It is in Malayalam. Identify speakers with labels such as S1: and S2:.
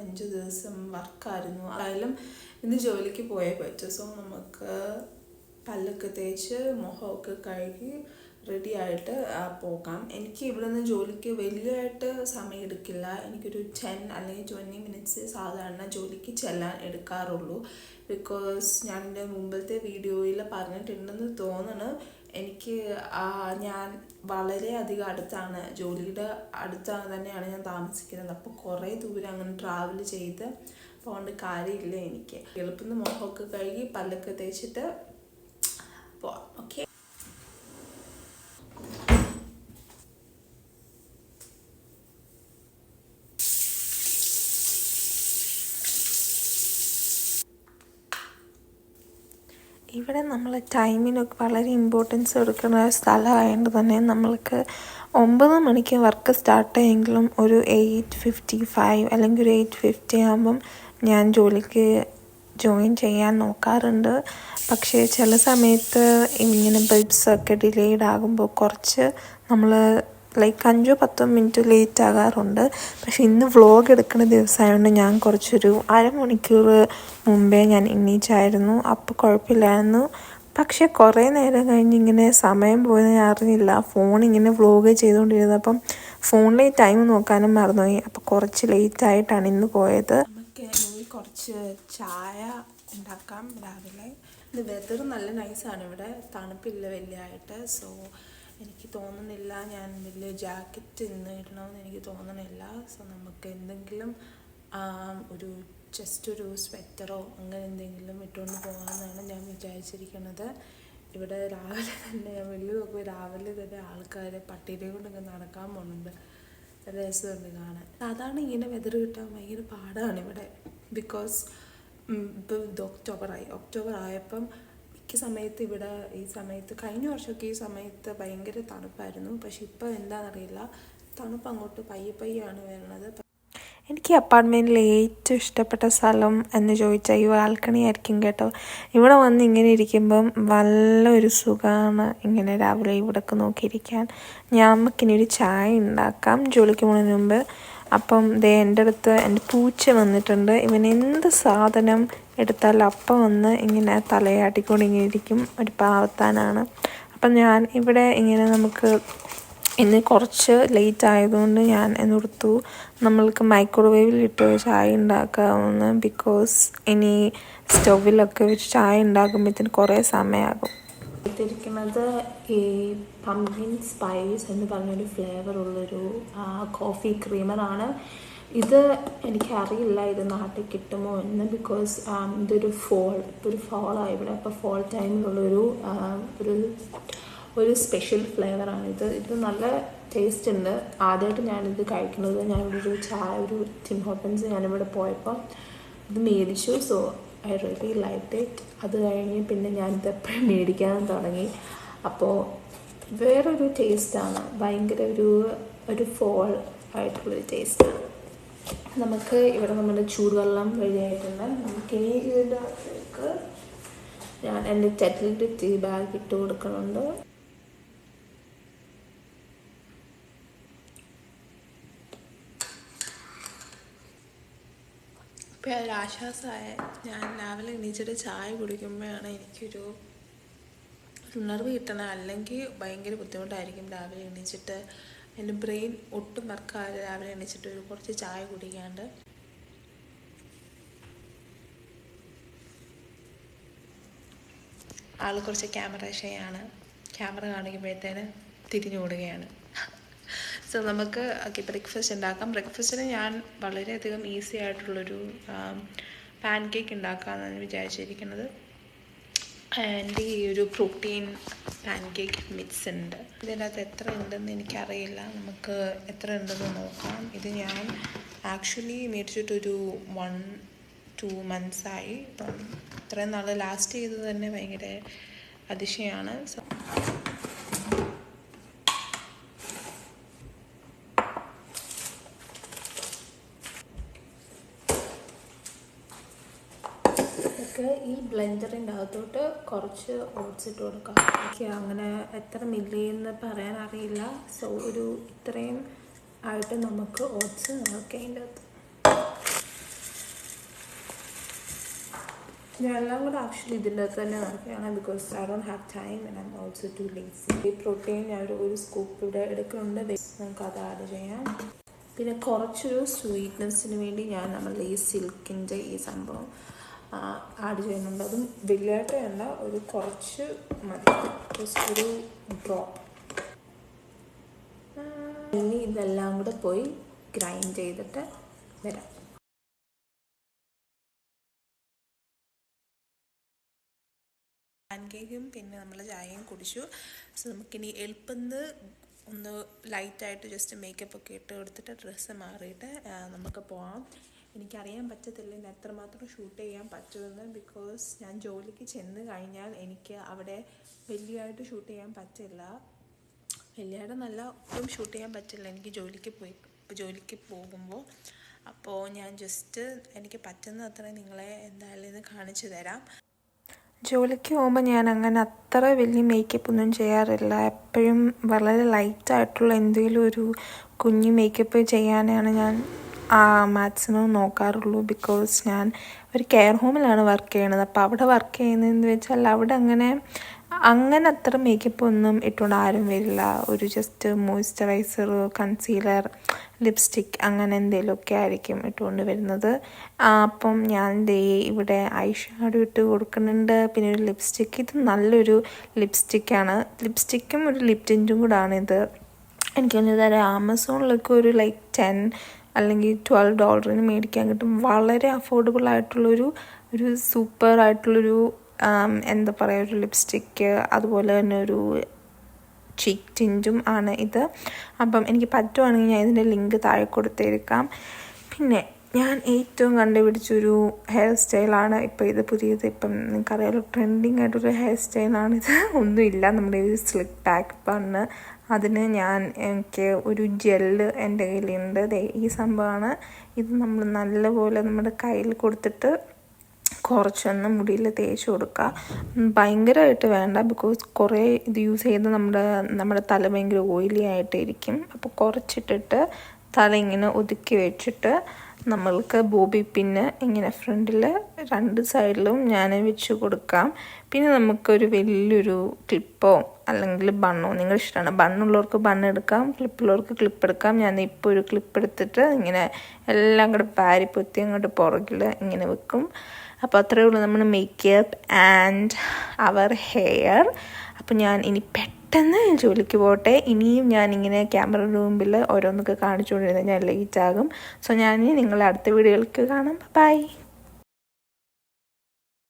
S1: 5 ദിവസം വർക്കായിരുന്നു. ആയാലും ഇന്ന് ജോലിക്ക് പോയേ പറ്റൂ. സോ നമുക്ക് പല്ലൊക്കെ തേച്ച് മുഖമൊക്കെ കഴുകി റെഡി ആയിട്ട് പോകാം. എനിക്ക് ഇവിടെ നിന്ന് ജോലിക്ക് വലിയതായിട്ട് സമയം എടുക്കില്ല. എനിക്കൊരു 10 അല്ലെങ്കിൽ 20 മിനിറ്റ്സ് സാധാരണ ജോലിക്ക് ചെല്ലാൻ എടുക്കാറുള്ളൂ. ബിക്കോസ് ഞാൻ എൻ്റെ മുമ്പത്തെ വീഡിയോയിൽ പറഞ്ഞിട്ടുണ്ടെന്ന് തോന്നുന്നു. എനിക്ക് ഞാൻ വളരെയധികം അടുത്താണ്, ജോലിയുടെ അടുത്താണ് തന്നെയാണ് ഞാൻ താമസിക്കുന്നത്. അപ്പോൾ കുറേ ദൂരം അങ്ങനെ ട്രാവൽ ചെയ്ത് പോകേണ്ട കാര്യമില്ല. എനിക്ക് എളുപ്പം മുഖമൊക്കെ കഴുകി പല്ലൊക്കെ തേച്ചിട്ട് പോവാം. ഓക്കെ, ഇവിടെ നമ്മൾ ടൈമിനൊക്കെ വളരെ ഇമ്പോർട്ടൻസ് കൊടുക്കുന്ന സ്ഥലമായതുകൊണ്ട് തന്നെ നമ്മൾക്ക് 9 മണിക്ക് വർക്ക് സ്റ്റാർട്ട് ചെയ്യുമെങ്കിലും ഒരു 8:55 അല്ലെങ്കിൽ ഒരു 8:50 ആകുമ്പം ഞാൻ ജോലിക്ക് ജോയിൻ ചെയ്യാൻ നോക്കാറുണ്ട്. പക്ഷേ ചില സമയത്ത് ഇങ്ങനെ ബൾബ്സൊക്കെ ഡിലേഡ് ആകുമ്പോൾ കുറച്ച് നമ്മൾ ലൈക്ക് 5-10 മിനിറ്റ് ലേറ്റ് ആകാറുണ്ട്. പക്ഷേ ഇന്ന് വ്ളോഗ് എടുക്കുന്ന ദിവസമായതുകൊണ്ട് ഞാൻ കുറച്ചൊരു അരമണിക്കൂർ മുമ്പേ ഞാൻ എണീച്ചായിരുന്നു. അപ്പോൾ കുഴപ്പമില്ലായിരുന്നു. പക്ഷേ കുറേ നേരം കഴിഞ്ഞ് ഇങ്ങനെ സമയം പോയത് ഞാൻ അറിഞ്ഞില്ല. ഫോണിങ്ങനെ വ്ളോഗ് ചെയ്തുകൊണ്ടിരുന്നപ്പം ഫോണിലെ ടൈം നോക്കാനും മറന്നുപോയി. അപ്പോൾ കുറച്ച് ലേറ്റായിട്ടാണ് ഇന്ന് പോയത്. നമുക്ക് കുറച്ച് ചായ ഉണ്ടാക്കാം രാവിലെ. ഇത് വെതർ നല്ല നൈസാണ്, ഇവിടെ തണുപ്പില്ല വലിയതായിട്ട്. സോ എനിക്ക് തോന്നുന്നില്ല ഞാൻ വലിയ ജാക്കറ്റ് ഇന്ന് ഇടണമെന്ന് എനിക്ക് തോന്നണില്ല. സോ നമുക്ക് എന്തെങ്കിലും ഒരു ജസ്റ്റ് ഒരു സ്വെറ്ററോ അങ്ങനെ എന്തെങ്കിലും ഇട്ടുകൊണ്ട് പോകാമെന്നാണ് ഞാൻ വിചാരിച്ചിരിക്കുന്നത്. ഇവിടെ രാവിലെ തന്നെ ഞാൻ വലിയ നോക്കുമ്പോൾ രാവിലെ തന്നെ ആൾക്കാർ പട്ടീനെ കൊണ്ടൊക്കെ നടക്കാൻ പോകുന്നുണ്ട്. രസമുണ്ട് കാണാൻ. സാധാരണ ഇങ്ങനെ വെതർ കിട്ടാൻ ഭയങ്കര പാടാണ് ഇവിടെ. ബിക്കോസ് ഇപ്പോൾ ഇത് ഒക്ടോബർ ആയപ്പം സമയത്ത് ഇവിടെ ഈ സമയത്ത് കഴിഞ്ഞ വർഷമൊക്കെ ഈ സമയത്ത് ഭയങ്കര തണുപ്പായിരുന്നു. പക്ഷെ ഇപ്പോൾ എന്താണെന്നറിയില്ല, തണുപ്പ് അങ്ങോട്ട് പയ്യാണ് വരുന്നത്. എനിക്ക് അപ്പാർട്ട്മെൻറ്റിൽ ഏറ്റവും ഇഷ്ടപ്പെട്ട സ്ഥലം എന്ന് ചോദിച്ചാൽ ഈ ബാൽക്കണി ആയിരിക്കും കേട്ടോ. ഇവിടെ വന്ന് ഇങ്ങനെ ഇരിക്കുമ്പം നല്ലൊരു സുഖമാണ് ഇങ്ങനെ രാവിലെ ഇവിടെയൊക്കെ നോക്കിയിരിക്കാൻ. നമുക്കിനി ഒരു ചായ ഉണ്ടാക്കാം ജോലിക്ക് പോകുന്നതിന് മുമ്പ്. അപ്പം എൻ്റെ അടുത്ത് എൻ്റെ പൂച്ച വന്നിട്ടുണ്ട്. ഇവൻ എന്ത് സാധനം എടുത്താൽ അപ്പം വന്ന് ഇങ്ങനെ തലയാട്ടിക്കൊണ്ട് ഇങ്ങനെ ഇരിക്കും. ഒരു പാവത്താനാണ്. അപ്പം ഞാൻ ഇവിടെ ഇങ്ങനെ നമുക്ക് ഇന്ന് കുറച്ച് ലേറ്റ് ആയതുകൊണ്ട് ഞാൻ എന്നോർത്തു നമ്മൾക്ക് മൈക്രോവേവിലിട്ട് ചായ ഉണ്ടാക്കാവുന്ന. ബിക്കോസ് ഇനി സ്റ്റൗവിലൊക്കെ വെച്ച് ചായ ഉണ്ടാക്കുമ്പോഴത്തേന് കുറേ സമയമാകും. ഇട്ടിരിക്കുന്നത് ഈ പംകിൻ സ്പൈസ് എന്ന് പറഞ്ഞൊരു ഫ്ലേവറുള്ളൊരു കോഫി ക്രീമറാണ്. ഇത് എനിക്കറിയില്ല ഇത് നാട്ടിൽ കിട്ടുമോ എന്ന്. ബിക്കോസ് ഇതൊരു ഫോളാണ് ഇവിടെ. അപ്പോൾ ഫോൾ ടൈമിലുള്ളൊരു ഒരു സ്പെഷ്യൽ ഫ്ലേവറാണിത്. ഇത് നല്ല ടേസ്റ്റ് ഉണ്ട്. ആദ്യമായിട്ട് ഞാനിത് കഴിക്കുന്നത് ഞാനിവിടെ ഒരു ടിം ഹോട്ടൻസ് ഞാനിവിടെ പോയപ്പോൾ ഇത് മേടിച്ചു. So I really like it. അത് കഴിഞ്ഞ് പിന്നെ ഞാനിത് എപ്പോഴും മേടിക്കാൻ തുടങ്ങി. അപ്പോൾ വേറൊരു ടേസ്റ്റാണ്, ഭയങ്കര ഒരു ഫോൾ ആയിട്ടുള്ളൊരു ടേസ്റ്റാണ്. നമുക്ക് ഇവിടെ നമ്മുടെ ചൂടുവെള്ളം റെഡിയായിട്ടുണ്ട്. നമുക്കിനി ഇതിൻ്റെ അകത്തേക്ക് ഞാൻ എൻ്റെ ടെറ്റിലിൻ്റെ ടീ ബാഗ് ഇട്ട് കൊടുക്കുന്നുണ്ട്. ഇപ്പോൾ ഒരാശ്വാസമായ ഞാൻ രാവിലെ എണീച്ചിട്ട് ചായ കുടിക്കുമ്പോഴാണ് എനിക്കൊരു ഉണർവ് കിട്ടണം. അല്ലെങ്കിൽ ഭയങ്കര ബുദ്ധിമുട്ടായിരിക്കും രാവിലെ എണീച്ചിട്ട്. എൻ്റെ ബ്രെയിൻ ഒട്ടും വർക്കാതെ രാവിലെ എണീച്ചിട്ട് കുറച്ച് ചായ കുടിക്കാണ്ട്. ആൾ കുറച്ച് ക്യാമറ ഷൈയാണ്. ക്യാമറ കാണിക്കുമ്പോഴത്തേന് തിരിഞ്ഞോടുകയാണ്. സോ നമുക്ക് ബ്രേക്ക്ഫാസ്റ്റ് ഉണ്ടാക്കാം. ബ്രേക്ക്ഫാസ്റ്റിന് ഞാൻ വളരെയധികം ഈസി ആയിട്ടുള്ളൊരു പാൻ കേക്ക് ഉണ്ടാക്കാമെന്നാണ് വിചാരിച്ചിരിക്കുന്നത്. എൻ്റെ ഈ ഒരു പ്രോട്ടീൻ പാൻ കേക്ക് മിക്സ് ഉണ്ട്. ഇതിനകത്ത് എത്ര ഉണ്ടെന്ന് എനിക്കറിയില്ല. നമുക്ക് എത്ര ഉണ്ടെന്ന് നോക്കാം. ഇത് ഞാൻ ആക്ച്വലി മേടിച്ചിട്ടൊരു 1-2 മന്ത്സായി. അപ്പം ഇത്രയും നാൾ ലാസ്റ്റ് ചെയ്തത് തന്നെ ഭയങ്കര അതിശയമാണ്. സോ ഈ ബ്ലെൻഡറിൻ്റെ അകത്തോട്ട് കുറച്ച് ഓട്സ് ഇട്ട് കൊടുക്കാം. എനിക്ക് അങ്ങനെ എത്ര മില്ലിയെന്ന് പറയാൻ അറിയില്ല. സോ ഇത്രയും ആയിട്ട് നമുക്ക് ഓട്സ് നമുക്ക് അതിൻ്റെ അകത്ത് ഞാൻ എല്ലാം കൂടെ ആക്ച്വലി ഇതിൻ്റെ അകത്ത് തന്നെ നടക്കുകയാണ് because I don't have time and I am also too lazy. ഈ പ്രോട്ടീൻ ഞാൻ ഒരു സ്കൂപ്പ് ഇവിടെ എടുക്കുന്നുണ്ട്, നമുക്ക് അത് ആഡ് ചെയ്യാം. പിന്നെ കുറച്ചൊരു സ്വീറ്റ്നെസ്സിന് വേണ്ടി ഞാൻ നമ്മൾ ഈ സിൽക്കിൻ്റെ ഈ സംഭവം ആഡ് ചെയ്യുന്നുണ്ട്. അതും വലിയായിട്ടല്ല, ഒരു കുറച്ച് മതി, ജസ്റ്റ് ഒരു ഡ്രോപ്പ്. ഇനി ഇതെല്ലാം കൂടെ പോയി ഗ്രൈൻഡ് ചെയ്തിട്ട് വരാം. പാൻ കേക്കും പിന്നെ നമ്മൾ ചായയും കുടിച്ചു. സോ നമുക്കിനി എളുപ്പന്ന് ഒന്ന് ലൈറ്റായിട്ട് ജസ്റ്റ് മേക്കപ്പ് ഒക്കെ ഇട്ട് കൊടുത്തിട്ട് ഡ്രസ്സ് മാറിയിട്ട് നമുക്ക് പോകാം. എനിക്കറിയാൻ പറ്റത്തില്ല ഇന്ന് എത്രമാത്രം ഷൂട്ട് ചെയ്യാൻ പറ്റുമെന്ന്, ബിക്കോസ് ഞാൻ ജോലിക്ക് ചെന്ന് കഴിഞ്ഞാൽ എനിക്ക് അവിടെ വലിയതായിട്ട് ഷൂട്ട് ചെയ്യാൻ പറ്റില്ല. വലിയതായിട്ട് നല്ല ഒട്ടും ഷൂട്ട് ചെയ്യാൻ പറ്റില്ല എനിക്ക് ജോലിക്ക് പോകുമ്പോൾ. അപ്പോൾ ഞാൻ ജസ്റ്റ് എനിക്ക് പറ്റുന്ന അത്ര നിങ്ങളെ എന്തായാലും ഇത് കാണിച്ചു തരാം. ജോലിക്ക് പോകുമ്പോൾ ഞാൻ അങ്ങനെ അത്ര വലിയ മേക്കപ്പ് ഒന്നും ചെയ്യാറില്ല. എപ്പോഴും വളരെ ലൈറ്റായിട്ടുള്ള എന്തെങ്കിലും ഒരു കുഞ്ഞ് മേക്കപ്പ് ചെയ്യാനാണ് ഞാൻ മാക്സിമം നോക്കാറുള്ളൂ. ബിക്കോസ് ഞാൻ ഒരു കെയർ ഹോമിലാണ് വർക്ക് ചെയ്യണത്. അപ്പോൾ അവിടെ വർക്ക് ചെയ്യുന്നതെന്ന് വെച്ചാൽ അവിടെ അങ്ങനെ അത്ര മേക്കപ്പ് ഒന്നും ഇട്ടുകൊണ്ട് ആരും വരില്ല. ഒരു ജസ്റ്റ് മോയ്സ്ചറൈസർ, കൺസീലർ, ലിപ്സ്റ്റിക് അങ്ങനെ എന്തെങ്കിലുമൊക്കെ ആയിരിക്കും ഇട്ടുകൊണ്ട് വരുന്നത്. അപ്പം ഞാൻ ഇവിടെ ഐ ഷാഡോ ഇട്ട് കൊടുക്കുന്നുണ്ട്. പിന്നെ ഒരു ലിപ്സ്റ്റിക്ക്, ഇത് നല്ലൊരു ലിപ്സ്റ്റിക്കാണ്. ലിപ്സ്റ്റിക്കും ഒരു ലിപ് ടിൻറ്റും കൂടാണ് ഇത്. എനിക്ക് തോന്നുന്നത് ആമസോണിലൊക്കെ ഒരു ലൈക്ക് 10 അല്ലെങ്കിൽ $12 മേടിക്കാൻ കിട്ടും. വളരെ അഫോർഡബിൾ ആയിട്ടുള്ളൊരു സൂപ്പർ ആയിട്ടുള്ളൊരു എന്താ പറയുക, ഒരു ലിപ്സ്റ്റിക്ക്, അതുപോലെ തന്നെ ഒരു ചീക്ക് ടിൻറ്റും ആണ് ഇത്. അപ്പം എനിക്ക് പറ്റുവാണെങ്കിൽ ഞാൻ ഇതിൻ്റെ ലിങ്ക് താഴെ കൊടുത്തേക്കാം. പിന്നെ ഞാൻ ഏറ്റവും കണ്ടുപിടിച്ചൊരു ഹെയർ സ്റ്റൈലാണ് ഇപ്പോൾ ഇത് പുതിയത്. ഇപ്പം നിങ്ങൾക്കറിയാമല്ലോ, ട്രെൻഡിങ് ആയിട്ടൊരു ഹെയർ സ്റ്റൈലാണിത്. ഒന്നുമില്ല, നമ്മുടെ ഒരു സ്ലിക്ക് ബാക്ക് ബണ്ണ്. അതിന് എനിക്ക് ഒരു ജെല്ല് എൻ്റെ കയ്യിലുണ്ട്. ഈ സംഭവമാണ് ഇത്. നമ്മൾ നല്ലപോലെ നമ്മുടെ കയ്യിൽ കൊടുത്തിട്ട് കുറച്ചൊന്ന് മുടിയിൽ തേച്ച് കൊടുക്കുക. ഭയങ്കരമായിട്ട് വേണ്ട, ബിക്കോസ് കുറേ ഇത് യൂസ് ചെയ്ത് നമ്മുടെ തല ഭയങ്കര ഓയിലി ആയിട്ടിരിക്കും. അപ്പോൾ കുറച്ചിട്ടിട്ട് തല ഇങ്ങനെ ഒതുക്കി വെച്ചിട്ട് നമ്മൾക്ക് ബോബി പിന്ന് ഇങ്ങനെ ഫ്രണ്ടിൽ 2 സൈഡിലും ഞാൻ വെച്ച് കൊടുക്കാം. പിന്നെ നമുക്കൊരു വലിയൊരു ക്ലിപ്പോ അല്ലെങ്കിൽ ബണ്ണോ നിങ്ങളിഷ്ടമാണ്. ബണ്ണുള്ളവർക്ക് ബണ്ണ് എടുക്കാം, ക്ലിപ്പുള്ളവർക്ക് ക്ലിപ്പ് എടുക്കാം. ഞാൻ ഇപ്പോൾ ഒരു ക്ലിപ്പ് എടുത്തിട്ട് ഇങ്ങനെ എല്ലാം കൂടെ പാരിപ്പൊത്തി അങ്ങോട്ട് പുറകിൽ ഇങ്ങനെ വെക്കും. അപ്പോൾ അത്രയേ ഉള്ളൂ നമ്മുടെ മേക്കപ്പ് ആൻഡ് അവർ ഹെയർ. അപ്പോൾ ഞാൻ ഇനി പെട്ടെന്ന് ജോലിക്ക് പോട്ടെ. ഇനിയും ഞാനിങ്ങനെ ക്യാമറയുടെ മുമ്പിൽ ഓരോന്നൊക്കെ കാണിച്ചുകൊണ്ടിരുന്നത് ഞാൻ ലേറ്റ് ആകും. സോ ഞാൻ നിങ്ങളെ അടുത്ത വീഡിയോകൾക്ക് കാണാം. ബൈ.